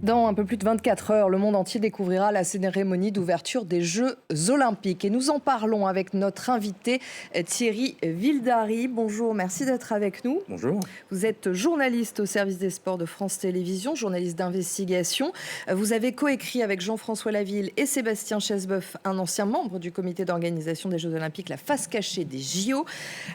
Dans un peu plus de 24 heures, le monde entier découvrira la cérémonie d'ouverture des Jeux Olympiques. Et nous en parlons avec notre invité Thierry Vildary. Bonjour, merci d'être avec nous. Bonjour. Vous êtes journaliste au service des sports de France Télévisions, journaliste d'investigation. Vous avez coécrit avec Jean-François Laville et Sébastien Chesboeuf, un ancien membre du comité d'organisation des Jeux Olympiques, la face cachée des JO.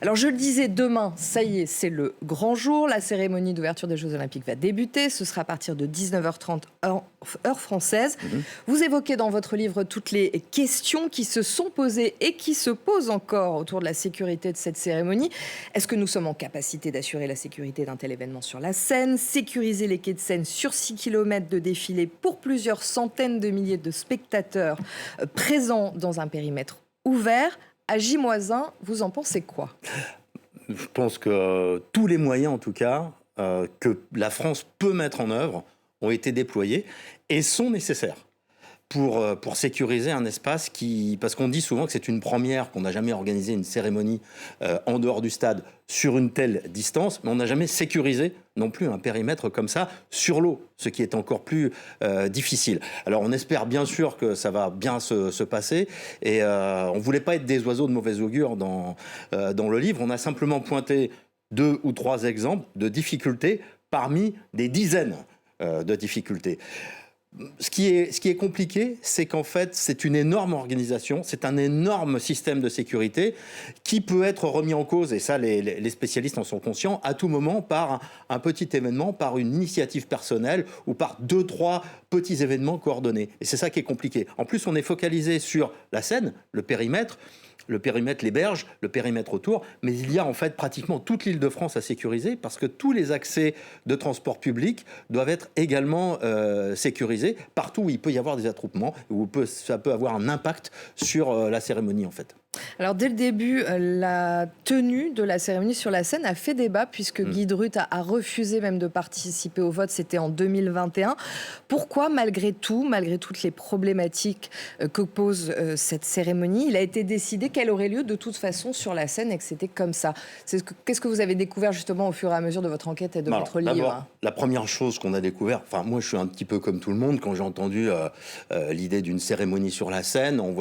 Alors je le disais, demain, ça y est, c'est le grand jour. La cérémonie d'ouverture des Jeux Olympiques va débuter. Ce sera à partir de 19h30 heure française. Vous évoquez dans votre livre toutes les questions qui se sont posées et qui se posent encore autour de la sécurité de cette cérémonie. Est-ce que nous sommes en capacité d'assurer la sécurité d'un tel événement sur la Seine, sécuriser les quais de Seine sur 6 km de défilé pour plusieurs centaines de milliers de spectateurs présents dans un périmètre ouvert? À Gimoisin, vous en pensez quoi? Je pense que tous les moyens, en tout cas, que la France peut mettre en œuvre ont été déployés et sont nécessaires pour sécuriser un espace qui... Parce qu'on dit souvent que c'est une première, qu'on n'a jamais organisé une cérémonie en dehors du stade sur une telle distance, mais on n'a jamais sécurisé non plus un périmètre comme ça sur l'eau, ce qui est encore plus difficile. Alors on espère bien sûr que ça va bien se passer et on ne voulait pas être des oiseaux de mauvais augure dans le livre. On a simplement pointé 2 ou 3 exemples de difficultés parmi des dizaines de difficultés. Ce qui est compliqué, c'est qu'en fait, c'est une énorme organisation, c'est un énorme système de sécurité qui peut être remis en cause, et ça, les spécialistes en sont conscients, à tout moment par un petit événement, par une initiative personnelle ou par 2-3 petits événements coordonnés. Et c'est ça qui est compliqué. En plus, on est focalisé sur la Seine, le périmètre, les berges, le périmètre autour, mais il y a en fait pratiquement toute l'Île-de-France à sécuriser parce que tous les accès de transport public doivent être également sécurisés partout où il peut y avoir des attroupements, où ça peut avoir un impact sur la cérémonie en fait. Alors dès le début, la tenue de la cérémonie sur la Seine a fait débat puisque Guy Drut a refusé même de participer au vote, c'était en 2021. Pourquoi, malgré tout, malgré toutes les problématiques que pose cette cérémonie, il a été décidé qu'elle aurait lieu de toute façon sur la Seine et que c'était comme ça? Qu'est-ce que vous avez découvert justement au fur et à mesure de votre enquête et de votre livre? D'abord, la première chose qu'on a découvert, enfin moi je suis un petit peu comme tout le monde, quand j'ai entendu l'idée d'une cérémonie sur la Seine, on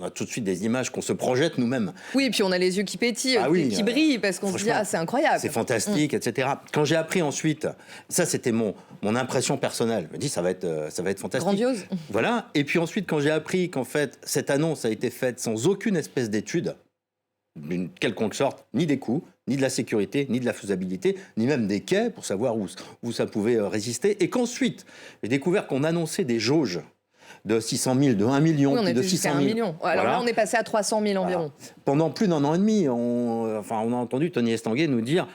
a tout de suite des images qu'on se projette nous-mêmes. Oui, et puis on a les yeux qui pétillent, qui brillent, parce qu'on se dit, c'est incroyable. C'est fantastique, etc. Quand j'ai appris ensuite, ça c'était mon impression personnelle, je me dis ça va être fantastique. Grandiose. Voilà, et puis ensuite quand j'ai appris qu'en fait cette annonce a été faite sans aucune espèce d'étude, d'une quelconque sorte, ni des coûts, ni de la sécurité, ni de la faisabilité, ni même des quais pour savoir où ça pouvait résister, et qu'ensuite j'ai découvert qu'on annonçait des jauges de 600 000, de 1 million, oui, de 600 000. 1 million. Alors là, on est passé à 300 000 environ. Voilà. Pendant plus d'1 an et demi, on a entendu Tony Estanguet nous dire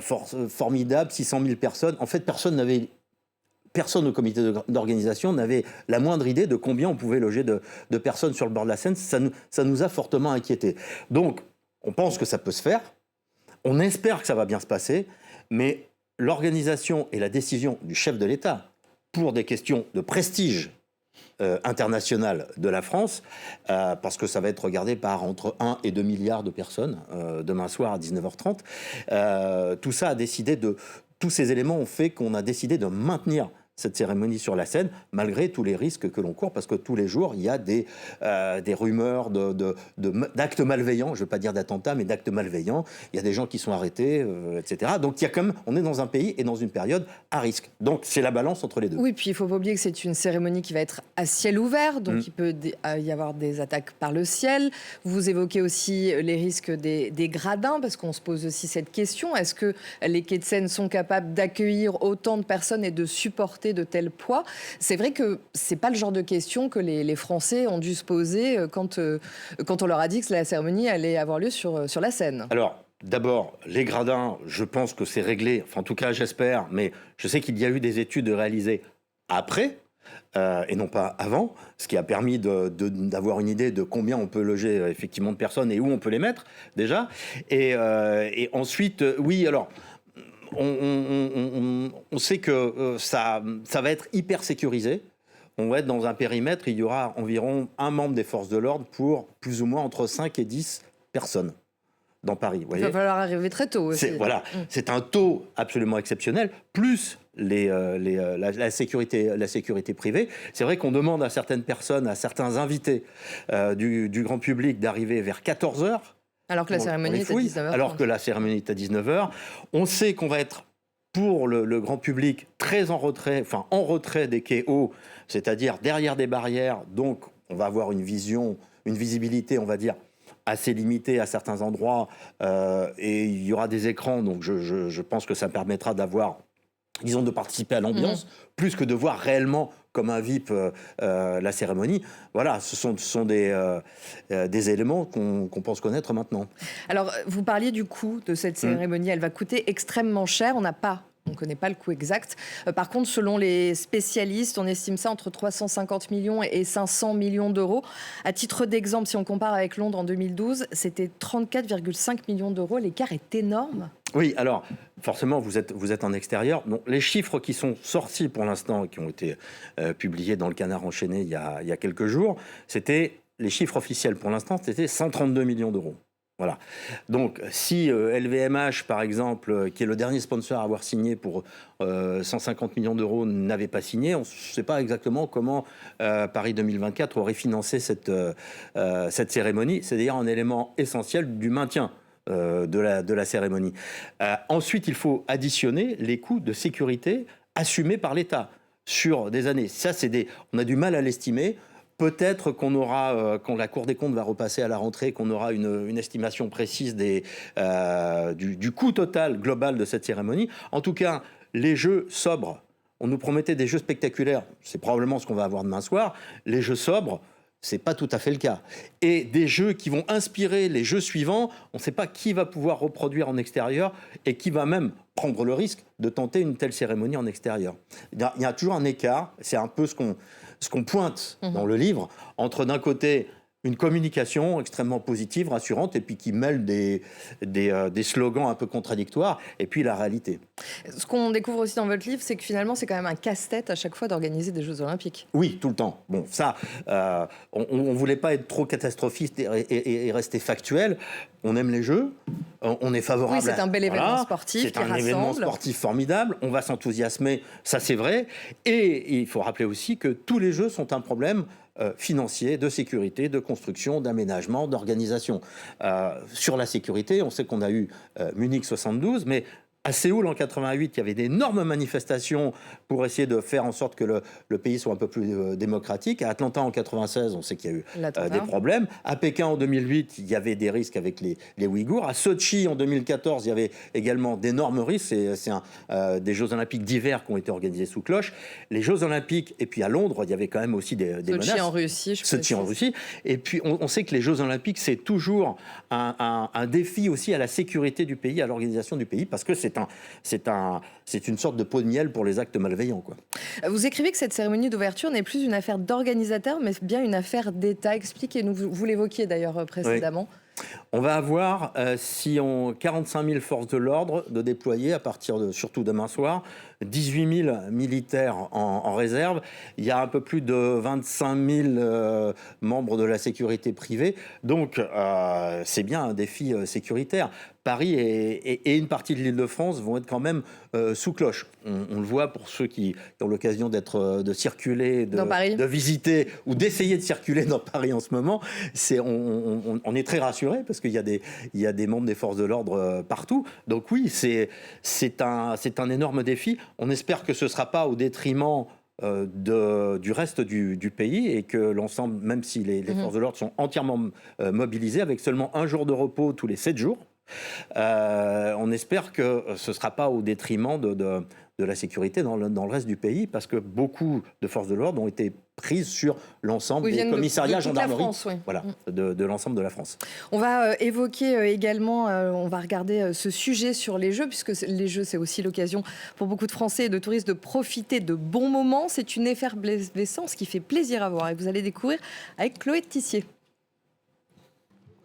formidable, 600 000 personnes. En fait, personne au comité d'organisation n'avait la moindre idée de combien on pouvait loger de personnes sur le bord de la Seine. Ça nous a fortement inquiétés. Donc, on pense que ça peut se faire. On espère que ça va bien se passer. Mais l'organisation et la décision du chef de l'État, pour des questions de prestige international de la France, parce que ça va être regardé par entre 1 et 2 milliards de personnes demain soir à 19h30. Tout ça a décidé tous ces éléments ont fait qu'on a décidé de maintenir cette cérémonie sur la Seine, malgré tous les risques que l'on court, parce que tous les jours, il y a des rumeurs d'actes malveillants, je ne veux pas dire d'attentats, mais d'actes malveillants. Il y a des gens qui sont arrêtés, etc. Donc, on est dans un pays et dans une période à risque. Donc, c'est la balance entre les deux. Oui, puis il ne faut pas oublier que c'est une cérémonie qui va être à ciel ouvert, donc il peut y avoir des attaques par le ciel. Vous évoquez aussi les risques des gradins, parce qu'on se pose aussi cette question. Est-ce que les quais de Seine sont capables d'accueillir autant de personnes et de supporter de tel poids? C'est vrai que c'est pas le genre de question que les Français ont dû se poser quand on leur a dit que la cérémonie allait avoir lieu sur la Seine. Alors, d'abord, les gradins, je pense que c'est réglé, enfin en tout cas j'espère, mais je sais qu'il y a eu des études réalisées après, et non pas avant, ce qui a permis d'avoir une idée de combien on peut loger effectivement de personnes et où on peut les mettre déjà. Et ensuite, oui, alors... On sait que ça va être hyper sécurisé. On va être dans un périmètre, il y aura environ un membre des forces de l'ordre pour plus ou moins entre 5 et 10 personnes. dans Paris. Il va falloir arriver très tôt aussi. C'est un taux absolument exceptionnel, plus la sécurité privée. C'est vrai qu'on demande à certaines personnes, à certains invités du grand public d'arriver vers 14h. Alors que la cérémonie est à 19h. Alors que la cérémonie est à 19h. On sait qu'on va être, pour le grand public, très en retrait des quais hauts, c'est-à-dire derrière des barrières. Donc, on va avoir une visibilité, on va dire, assez limitée à certains endroits. Et il y aura des écrans. Donc, je pense que ça permettra d'avoir, disons, de participer à l'ambiance, plus que de voir réellement comme un VIP la cérémonie. Voilà, ce sont des éléments qu'on pense connaître maintenant. Alors, vous parliez du coût de cette cérémonie. Elle va coûter extrêmement cher. On ne connaît pas le coût exact. Par contre, selon les spécialistes, on estime ça entre 350 millions et 500 millions d'euros. À titre d'exemple, si on compare avec Londres en 2012, c'était 34,5 millions d'euros. L'écart est énorme. Oui, alors, forcément, vous êtes en extérieur. Donc, les chiffres qui sont sortis pour l'instant, qui ont été publiés dans le Canard enchaîné il y a quelques jours, les chiffres officiels pour l'instant, c'était 132 millions d'euros. Voilà. Donc, si LVMH, par exemple, qui est le dernier sponsor à avoir signé pour 150 millions d'euros, n'avait pas signé, on ne sait pas exactement comment Paris 2024 aurait financé cette cérémonie. C'est d'ailleurs un élément essentiel du maintien de la cérémonie. Ensuite, il faut additionner les coûts de sécurité assumés par l'État sur des années. Ça, on a du mal à l'estimer. Peut-être qu'on aura, quand la Cour des comptes va repasser à la rentrée, qu'on aura une estimation précise du coût total global de cette cérémonie. En tout cas, les jeux sobres, on nous promettait des jeux spectaculaires, c'est probablement ce qu'on va avoir demain soir. Les jeux sobres, c'est pas tout à fait le cas. Et des jeux qui vont inspirer les jeux suivants, on ne sait pas qui va pouvoir reproduire en extérieur et qui va même prendre le risque de tenter une telle cérémonie en extérieur. Il y a toujours un écart, c'est un peu ce qu'on pointe dans le livre, entre d'un côté une communication extrêmement positive, rassurante, et puis qui mêle des slogans un peu contradictoires, et puis la réalité. Ce qu'on découvre aussi dans votre livre, c'est que finalement, c'est quand même un casse-tête à chaque fois d'organiser des Jeux Olympiques. Oui, tout le temps. Bon, ça, on ne voulait pas être trop catastrophiste et rester factuel. On aime les Jeux, on est favorable. Oui, c'est un bel événement sportif qui rassemble. C'est un événement sportif formidable, on va s'enthousiasmer, ça c'est vrai. Et il faut rappeler aussi que tous les Jeux sont un problème financier, de sécurité, de construction, d'aménagement, d'organisation. Sur la sécurité, on sait qu'on a eu Munich 72, mais à Séoul, en 88, il y avait d'énormes manifestations pour essayer de faire en sorte que le pays soit un peu plus démocratique. À Atlanta, en 96, on sait qu'il y a eu des problèmes. À Pékin, en 2008, il y avait des risques avec les Ouïghours. À Sochi, en 2014, il y avait également d'énormes risques. C'est des Jeux Olympiques d'hiver qui ont été organisés sous cloche. Les Jeux Olympiques, et puis à Londres, il y avait quand même aussi des menaces. Sochi en Russie, Sochi en Russie. Et puis, on sait que les Jeux Olympiques, c'est toujours un défi aussi à la sécurité du pays, à l'organisation du pays, parce que c'est une sorte de pot de miel pour les actes malveillants, quoi. Vous écrivez que cette cérémonie d'ouverture n'est plus une affaire d'organisateur, mais bien une affaire d'État. Expliquez-nous, vous l'évoquiez d'ailleurs précédemment. Oui. On va avoir 45 000 forces de l'ordre de déployer à partir de, surtout demain soir, 18 000 militaires en réserve. Il y a un peu plus de 25 000 membres de la sécurité privée. Donc, c'est bien un défi sécuritaire. Paris et une partie de l'Île-de-France vont être quand même sous cloche. On le voit pour ceux qui ont l'occasion de circuler, de visiter ou d'essayer de circuler dans Paris en ce moment. On est très rassurés parce qu'il y a des membres des forces de l'ordre partout. Donc oui, c'est un énorme défi. On espère que ce ne sera pas au détriment du reste du pays et que l'ensemble, même si les forces de l'ordre sont entièrement mobilisées, avec seulement un jour de repos tous les 7 jours, on espère que ce ne sera pas au détriment de la sécurité dans le reste du pays, parce que beaucoup de forces de l'ordre ont été prises sur l'ensemble des commissariats, gendarmerie, voilà, de l'ensemble de la France. On va évoquer également, on va regarder ce sujet sur les Jeux, puisque les Jeux, c'est aussi l'occasion pour beaucoup de Français et de touristes de profiter de bons moments. C'est une effervescence qui fait plaisir à voir et que vous allez découvrir avec Chloé Tissier.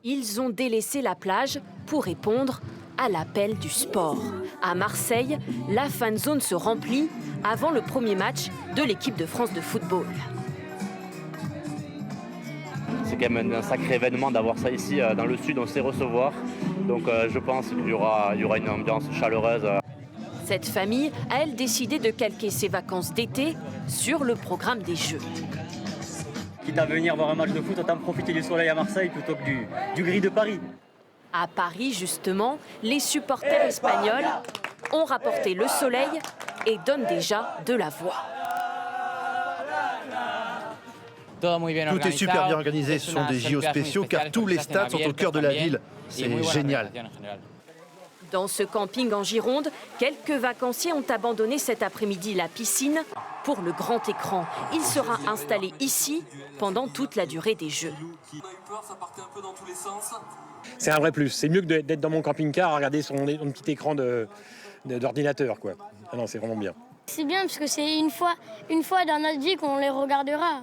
Ils ont délaissé la plage pour répondre à l'appel du sport. À Marseille, la fan zone se remplit avant le premier match de l'équipe de France de football. C'est quand même un sacré événement d'avoir ça ici dans le sud, on sait recevoir. Donc je pense qu'il y aura une ambiance chaleureuse. Cette famille a, elle, décidé de calquer ses vacances d'été sur le programme des Jeux. Quitte à venir voir un match de foot, autant profiter du soleil à Marseille plutôt que du gris de Paris. À Paris, justement, les supporters espagnols ont rapporté le soleil et donnent déjà de la voix. Tout est super bien organisé, ce sont des JO spéciaux car tous les stades sont au cœur de la ville. C'est génial. Dans ce camping en Gironde, quelques vacanciers ont abandonné cet après-midi la piscine pour le grand écran. Il sera installé ici pendant toute la durée des Jeux. C'est un vrai plus. C'est mieux que d'être dans mon camping-car à regarder son petit écran d'ordinateur, quoi. Ah non, c'est vraiment bien. C'est bien parce que c'est une fois dans notre vie qu'on les regardera.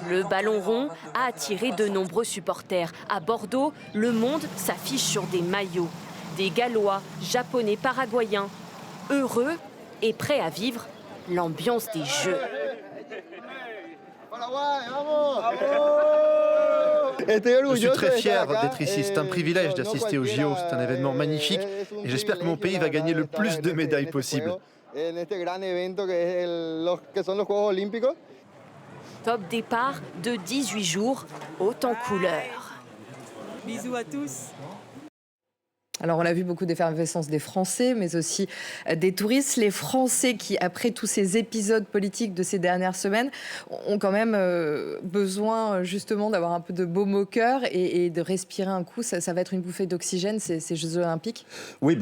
Le ballon rond a attiré de nombreux supporters. À Bordeaux, le monde s'affiche sur des maillots. Des Gallois, Japonais, Paraguayens, heureux et prêts à vivre l'ambiance des Jeux. Je suis très fier d'être ici. C'est un privilège d'assister aux JO. C'est un événement magnifique et j'espère que mon pays va gagner le plus de médailles possible. Top départ de 18 jours, haut en couleurs. Bisous à tous. Alors, on a vu beaucoup d'effervescence des Français, mais aussi des touristes. Les Français qui, après tous ces épisodes politiques de ces dernières semaines, ont quand même besoin justement d'avoir un peu de baume au cœur et de respirer un coup. Ça va être une bouffée d'oxygène, ces Jeux Olympiques? Oui,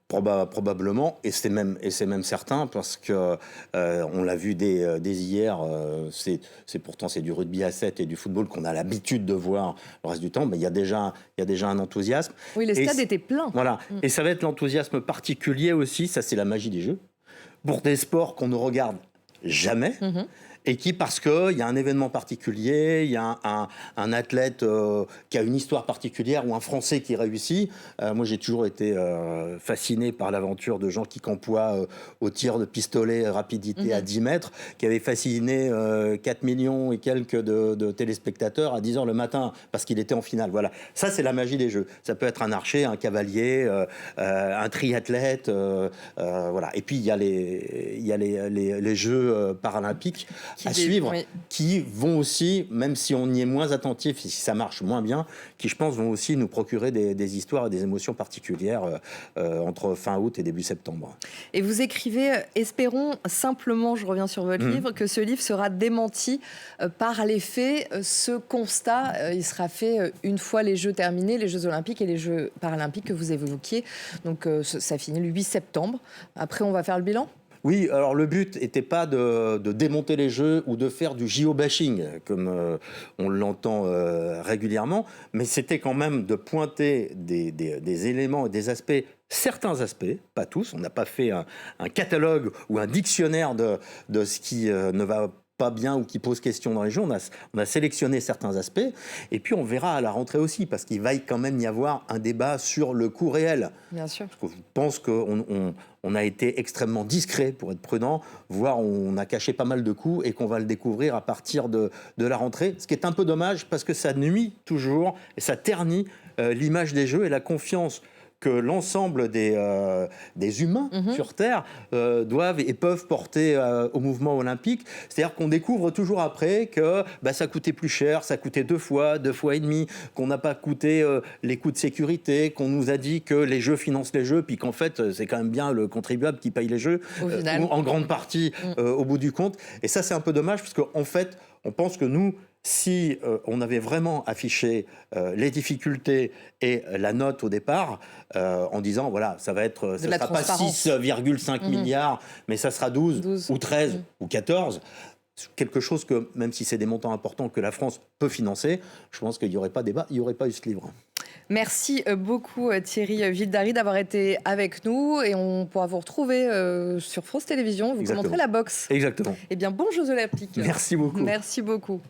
probablement, et c'est même certain, parce que on l'a vu dès hier, c'est du rugby à 7 et du football qu'on a l'habitude de voir le reste du temps, mais il y a déjà un enthousiasme. Oui, les stades étaient pleins. Voilà, et ça va être l'enthousiasme particulier aussi, ça c'est la magie des Jeux, pour des sports qu'on ne regarde jamais, et qui, parce qu'il y a un événement particulier, il y a un athlète qui a une histoire particulière ou un Français qui réussit. Moi, j'ai toujours été fasciné par l'aventure de Jean Quincampoix au tir de pistolet rapidité à 10 mètres, qui avait fasciné 4 millions et quelques de téléspectateurs à 10 h le matin, parce qu'il était en finale. Voilà, ça c'est la magie des Jeux. Ça peut être un archer, un cavalier, un triathlète, voilà. Et puis il y a les Jeux paralympiques à suivre, qui vont aussi, même si on y est moins attentif, si ça marche moins bien, qui je pense vont aussi nous procurer des histoires et des émotions particulières entre fin août et début septembre. Et vous écrivez, espérons simplement, je reviens sur votre livre, que ce livre sera démenti par les faits. Ce constat, il sera fait une fois les Jeux terminés, les Jeux Olympiques et les Jeux Paralympiques que vous évoquiez. Donc ça finit le 8 septembre. Après, on va faire le bilan ? Oui, alors le but n'était pas de démonter les Jeux ou de faire du JO-bashing, comme on l'entend régulièrement, mais c'était quand même de pointer des éléments et des aspects, certains aspects, pas tous, on n'a pas fait un catalogue ou un dictionnaire de ce qui ne va pas bien ou qui pose question dans les Jeux. On a sélectionné certains aspects, et puis on verra à la rentrée aussi, parce qu'il va quand même y avoir un débat sur le coût réel. Bien sûr. Parce que je pense qu'on a été extrêmement discret, pour être prudent, voire on a caché pas mal de coûts, et qu'on va le découvrir à partir de la rentrée, ce qui est un peu dommage, parce que ça nuit toujours, et ça ternit l'image des Jeux et la confiance que l'ensemble des humains sur Terre doivent et peuvent porter au mouvement olympique. C'est-à-dire qu'on découvre toujours après que ça coûtait plus cher, ça coûtait 2 fois et demi, qu'on n'a pas coûté les coûts de sécurité, qu'on nous a dit que les Jeux financent les Jeux, puis qu'en fait, c'est quand même bien le contribuable qui paye les Jeux, en grande partie au bout du compte. Et ça, c'est un peu dommage, parce qu'en fait, on pense que nous, si on avait vraiment affiché les difficultés et la note au départ, en disant, voilà, ça ne sera pas 6,5 milliards, mais ça sera 12 ou 13 ou 14, quelque chose que, même si c'est des montants importants que la France peut financer, je pense qu'il n'y aurait pas débat, il n'y aurait pas eu ce livre. Merci beaucoup Thierry Vildary d'avoir été avec nous, et on pourra vous retrouver sur France Télévisions. Vous commenterez la boxe. Exactement. Eh bien, bons Jeux Olympiques. Merci beaucoup. Merci beaucoup.